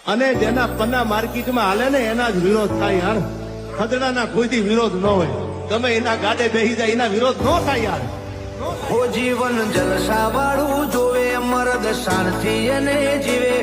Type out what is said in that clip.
અને જેના પન્ના માર્કેટમાં હાલે ને એના જ વિરોધ થાય યાર. ખદડાના કોઈથી વિરોધ ન હોય. તમે એના ગાડે બેસી જાય એના વિરોધ ન થાય યાર. હો જીવન જલસા વાળું જોવે મરદ શાંતિ અને જીવે